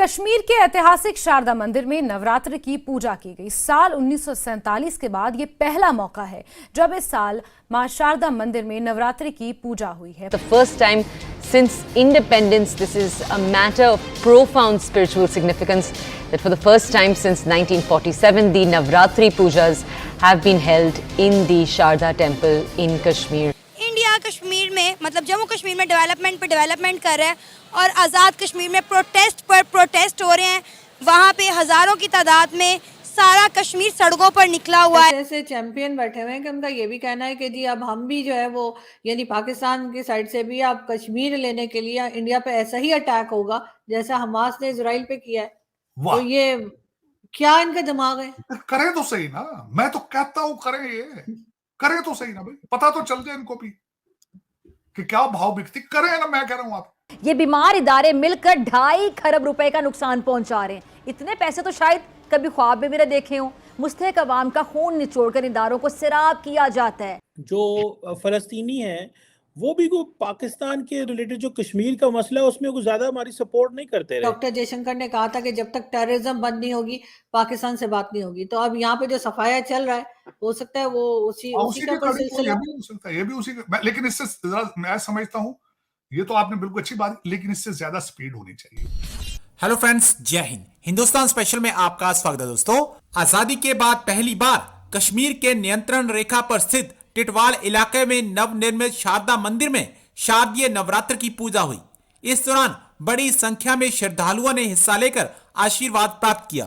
कश्मीर के ऐतिहासिक शारदा मंदिर में नवरात्र की पूजा की गई। साल 1947 के बाद ये पहला मौका है जब इस साल मां शारदा मंदिर में नवरात्रि की पूजा हुई है। The first time since independence, this is a matter of profound spiritual significance that for the first time since 1947, the Navratri Pujas have been held in the Sharda Temple in Kashmir. India Kashmir में मतलब जम्मू कश्मीर में development पे development कर रहा है और आज़ाद कश्मीर में protest पर प्रोटेस्ट हो रहे हैं। वहाँ पे हज़ारों की तादाद में सारा कश्मीर सड़कों पर निकला हुआ है। ऐसे चैंपियन बैठे हुए हैं कि उनका ये भी कहना है कि जी अब हम भी जो है वो यानी पाकिस्तान की साइड से भी अब कश्मीर लेने के लिए इंडिया पे ऐसा ही अटैक होगा जैसा हमास ने इजराइल पे किया है। तो ये क्या इनका दिमाग है? करें तो सही ना, मैं तो कहता हूँ करें, ये करें तो सही ना भाई, पता तो चल जाए इनको भी कि क्या भाव बिकती। करें ना, मैं कह रहा हूँ आप। ये बीमार इदारे मिलकर 2.5 खरब रुपए का नुकसान पहुंचा रहे हैं। इतने पैसे तो शायद कभी ख्वाब में भी न देखे हों। मुस्तहक अवाम का खून निचोड़कर इदारों को सैराब किया जाता है। जो फलस्तीनी हैं वो भी को पाकिस्तान के रिलेटेड जो कश्मीर का मसला है उसमें कुछ ज्यादा हमारी सपोर्ट नहीं करते रहे। डॉक्टर जयशंकर ने कहा था कि जब तक टेररिज्म बंद नहीं होगी पाकिस्तान से बात नहीं होगी। तो अब यहाँ पे जो सफाया चल रहा है हो सकता है वो उसी का कोई सिलसिला हो सकता है, ये भी उसी का, लेकिन इससे मैं समझता हूँ, ये तो आपने बिल्कुल अच्छी बात, लेकिन इससे ज्यादा स्पीड होनी चाहिए। हेलो फ्रेंड्स, जय हिंद। हिंदुस्तान स्पेशल में आपका स्वागत है। दोस्तों, आजादी के बाद पहली बार कश्मीर के नियंत्रण रेखा पर स्थित टिटवाल इलाके में नवनिर्मित शारदा मंदिर में शारदीय नवरात्र की पूजा हुई। इस दौरान बड़ी संख्या में श्रद्धालुओं ने हिस्सा लेकर आशीर्वाद प्राप्त किया।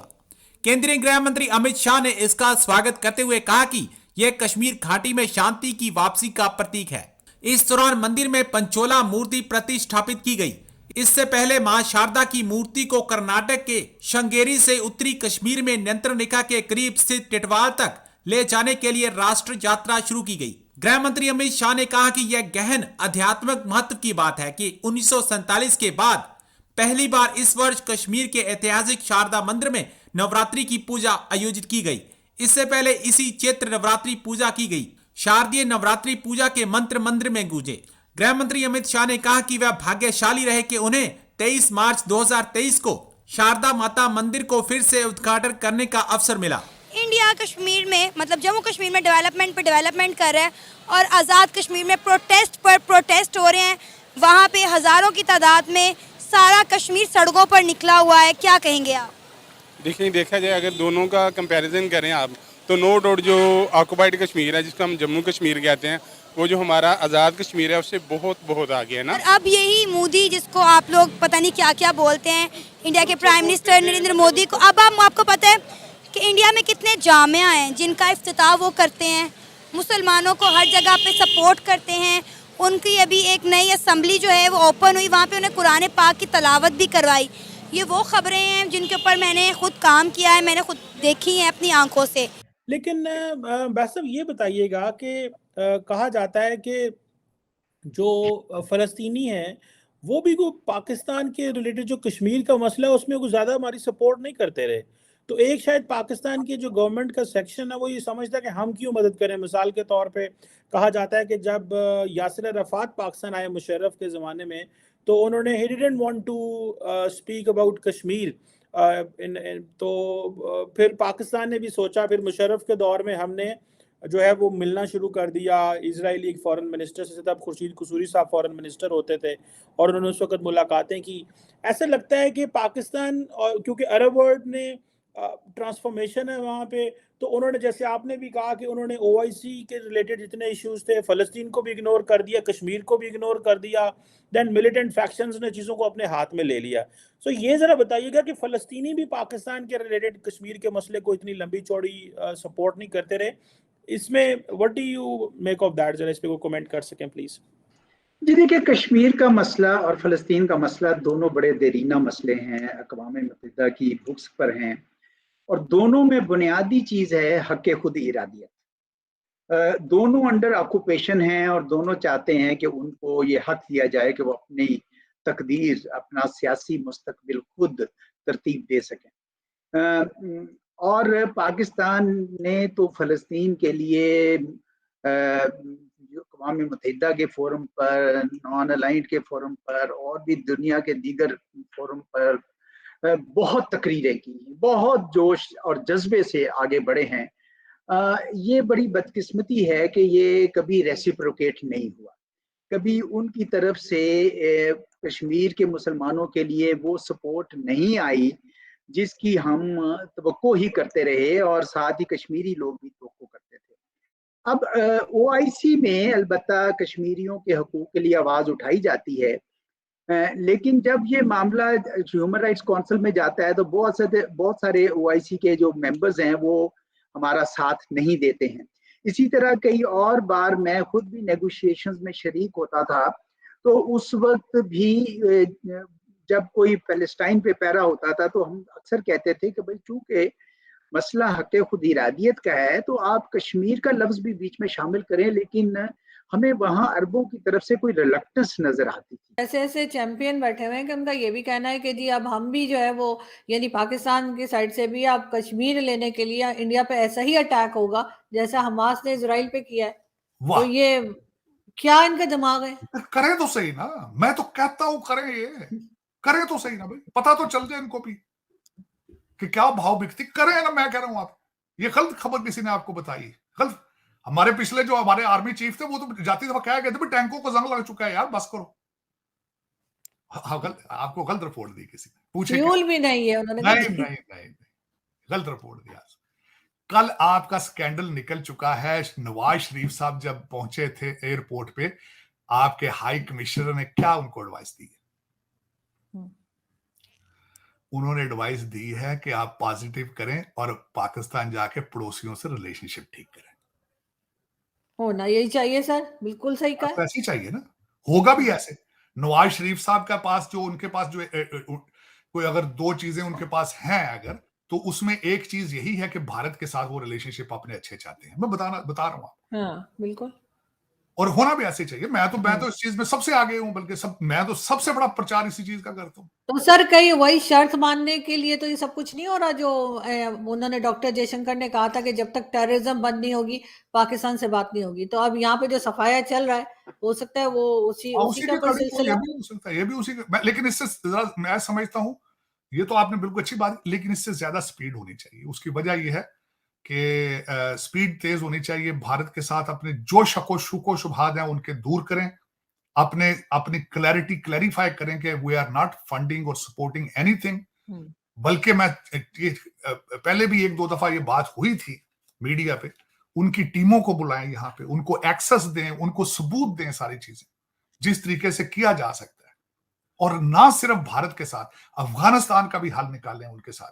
केंद्रीय गृह मंत्री अमित शाह ने इसका स्वागत करते हुए कहा कि यह कश्मीर घाटी में शांति की वापसी का प्रतीक है। इस दौरान मंदिर में पंचोला मूर्ति प्रतिष्ठापित की गई। इससे पहले मां शारदा की मूर्ति को कर्नाटक के श्रृंगेरी से उत्तरी कश्मीर में नियंत्रण रेखा के करीब स्थित टिटवाल तक ले जाने के लिए राष्ट्र यात्रा शुरू की गई। गृह मंत्री अमित शाह ने कहा कि यह गहन आध्यात्मिक महत्व की बात है कि 1947 के बाद पहली बार इस वर्ष कश्मीर के ऐतिहासिक शारदा मंदिर में नवरात्रि की पूजा आयोजित की गई। इससे पहले इसी चैत्र नवरात्रि पूजा की गई। शारदीय नवरात्रि पूजा के मंत्र मंदिर में गूंजे। गृह मंत्री अमित शाह ने कहा कि वह भाग्यशाली रहे कि उन्हें 23 मार्च 2023 को शारदा माता मंदिर को फिर से उद्घाटन करने का अवसर मिला। इंडिया कश्मीर में मतलब जम्मू कश्मीर में डेवलपमेंट पे डेवलपमेंट कर रहा है और आज़ाद कश्मीर में प्रोटेस्ट पर प्रोटेस्ट हो रहे हैं। वहाँ पे हज़ारों की तादाद में सारा कश्मीर सड़कों पर निकला हुआ है। क्या कहेंगे आप? देखा जाए अगर दोनों का कंपैरिजन करें आप तो नो डाउट जो ऑक्युपाइड कश्मीर है जिसको हम जम्मू कश्मीर कहते हैं वो जो हमारा आज़ाद कश्मीर है उससे बहुत आगे है ना। और अब यही मोदी जिसको आप लोग पता नहीं क्या क्या बोलते हैं, इंडिया के प्राइम मिनिस्टर नरेंद्र मोदी को, अब आपको पता है कि इंडिया में कितने जामिया हैं जिनका इफ्तिताह वो करते हैं, मुसलमानों को हर जगह पे सपोर्ट करते हैं। उनकी अभी एक नई असेंबली जो है वो ओपन हुई, वहाँ पे उन्हें कुरान पाक की तलावत भी करवाई। ये वो खबरें हैं जिनके ऊपर मैंने खुद काम किया है, मैंने खुद देखी है अपनी आंखों से। लेकिन वैसे ये बताइएगा कि कहा जाता है कि जो फलस्तीनी हैं वो भी को पाकिस्तान के रिलेटेड जो कश्मीर का मसला है उसमें कुछ ज़्यादा हमारी सपोर्ट नहीं करते रहे। तो एक शायद पाकिस्तान की जो गवर्नमेंट का सेक्शन है वो ये समझता है कि हम क्यों मदद करें। मिसाल के तौर पे कहा जाता है कि जब यासिर अरफात पाकिस्तान आए मुशर्रफ के ज़माने में तो उन्होंने ही didn't want to speak about Kashmir. तो फिर पाकिस्तान ने भी सोचा, फिर मुशर्रफ के दौर में हमने जो है वो मिलना शुरू कर दिया इजरायली एक फॉरेन मिनिस्टर से। तब खुर्शीद कुसूरी साहब फॉरेन मिनिस्टर होते थे और उन्होंने उस वक्त मुलाकातें की। ऐसा लगता है कि पाकिस्तान और क्योंकि अरब वर्ल्ड ने ट्रांसफॉर्मेशन है वहाँ पे, तो उन्होंने जैसे आपने भी कहा कि उन्होंने OIC के रिलेटेड जितने इश्यूज थे फ़लस्तीन को भी इग्नोर कर दिया, कश्मीर को भी इग्नोर कर दिया, देन मिलिटेंट फैक्शंस ने चीज़ों को अपने हाथ में ले लिया। सो ये ज़रा बताइएगा कि फ़लस्तीनी भी पाकिस्तान के रिलेटेड कश्मीर के मसले को इतनी लंबी चौड़ी सपोर्ट नहीं करते रहे। इसमें what do you make of that? जरा इस पर कमेंट कर सकें प्लीज़। जी देखिए, कश्मीर का मसला और फ़लस्तीन का मसला दोनों बड़े देरीना मसले हैं, अक़वाम मुत्तहिदा की बुक्स पर हैं और दोनों में बुनियादी चीज़ है हक़ खुद इरादियत। दोनों अंडर ऑक्यूपेशन हैं और दोनों चाहते हैं कि उनको ये हक़ दिया जाए कि वो अपनी तकदीर, अपना सियासी मुस्तकबिल खुद तरतीब दे सकें। और पाकिस्तान ने तो फ़लस्तीन के लिए अक़वाम मुत्तहिदा के फोरम पर, नॉन अलाइंड के फोरम पर और भी दुनिया के दीगर फोरम पर बहुत तकरीरें की, बहुत जोश और जज्बे से आगे बढ़े हैं। ये बड़ी बदकिस्मती है कि ये कभी रेसिप्रोकेट नहीं हुआ, कभी उनकी तरफ से कश्मीर के मुसलमानों के लिए वो सपोर्ट नहीं आई जिसकी हम तवक्को ही करते रहे और साथ ही कश्मीरी लोग भी तवक्को करते थे। अब ओआईसी में अलबत्ता कश्मीरियों के हकूक़ के लिए आवाज़ उठाई जाती है, लेकिन जब ये मामला ह्यूमन राइट्स काउंसिल में जाता है तो बहुत सारे ओआईसी के जो मेंबर्स हैं वो हमारा साथ नहीं देते हैं। इसी तरह कई और बार मैं खुद भी नेगोशिएशंस में शरीक होता था, तो उस वक्त भी जब कोई पैलेस्टाइन पे पैरा होता था तो हम अक्सर कहते थे कि भाई चूंकि मसला हक़ खुद इरादियत का है तो आप कश्मीर का लफ्ज़ भी बीच में शामिल करें, लेकिन हमें वहाँ अरबों की तरफ से कोई रिलक्टेंस नजर आती थी। ऐसे ऐसे चैंपियन बैठे हुए हैं कि उनका ये भी कहना है कि जी अब हम भी जो है वो यानी पाकिस्तान की साइड से भी अब कश्मीर लेने के लिए इंडिया पे ऐसा ही अटैक होगा जैसा हमास ने इजराइल पे किया है। तो वाह, ये क्या इनका दिमाग है? करें तो सही ना, मैं तो कहता हूं करें, ये करें तो सही ना भाई, पता तो चल जाए इनको भी कि क्या भाव बिकती, करें ना। मैं कह रहा हूं आप, ये गलत खबर किसी ने आपको बताई, गलत। हमारे पिछले जो हमारे आर्मी चीफ थे वो तो जाती दफा कहा गया था टैंकों को जंग लग चुका है यार, बस करो। आपको गलत रिपोर्ट दी किसी ने, पूछे फ्यूल भी नहीं है उन्होंने नहीं, नहीं नहीं नहीं, गलत रिपोर्ट दिया। कल आपका स्कैंडल निकल चुका है। नवाज शरीफ साहब जब पहुंचे थे एयरपोर्ट पे, आपके हाई कमिश्नर ने क्या उनको एडवाइस दी है? उन्होंने एडवाइस दी है कि आप पॉजिटिव करें और पाकिस्तान जाके पड़ोसियों से रिलेशनशिप ठीक करें। होना यही चाहिए सर, बिल्कुल सही कहा। ऐसे ही चाहिए ना, होगा भी ऐसे। नवाज शरीफ साहब का पास जो उनके पास जो कोई अगर दो चीजें उनके पास हैं अगर, तो उसमें एक चीज यही है कि भारत के साथ वो रिलेशनशिप अपने अच्छे चाहते हैं। मैं बता रहा हूं आपको। हाँ बिल्कुल, और होना भी ऐसे चाहिए। मैं तो इस चीज में सबसे आगे हूं, बल्कि मैं तो सबसे बड़ा प्रचार इसी चीज का करता हूं। तो सर कई वही शर्त मानने के लिए तो ये सब कुछ नहीं हो रहा जो उन्होंने डॉक्टर जयशंकर ने कहा था कि जब तक टेररिज्म बंद नहीं होगी पाकिस्तान से बात नहीं होगी। तो अब यहाँ पे जो सफाया चल रहा है हो सकता है वो उसी का कोई सिलसिला। ये भी हो सकता है, ये भी उसी का। लेकिन इससे मैं समझता हूं, ये तो आपने बिल्कुल अच्छी बात, लेकिन इससे ज्यादा स्पीड होनी चाहिए। उसकी वजह यह है कि स्पीड तेज होनी चाहिए। भारत के साथ अपने जो शुको शुभात हैं उनके दूर करें, अपनी क्लैरिफाई करें कि वी आर नॉट फंडिंग और सपोर्टिंग एनीथिंग। बल्कि मैं पहले भी एक दो दफा ये बात हुई थी मीडिया पे, उनकी टीमों को बुलाएं यहाँ पे, उनको एक्सेस दें, उनको सबूत दें, सारी चीजें जिस तरीके से किया जा सकता है। और ना सिर्फ भारत के साथ, अफगानिस्तान का भी हल निकालें उनके साथ।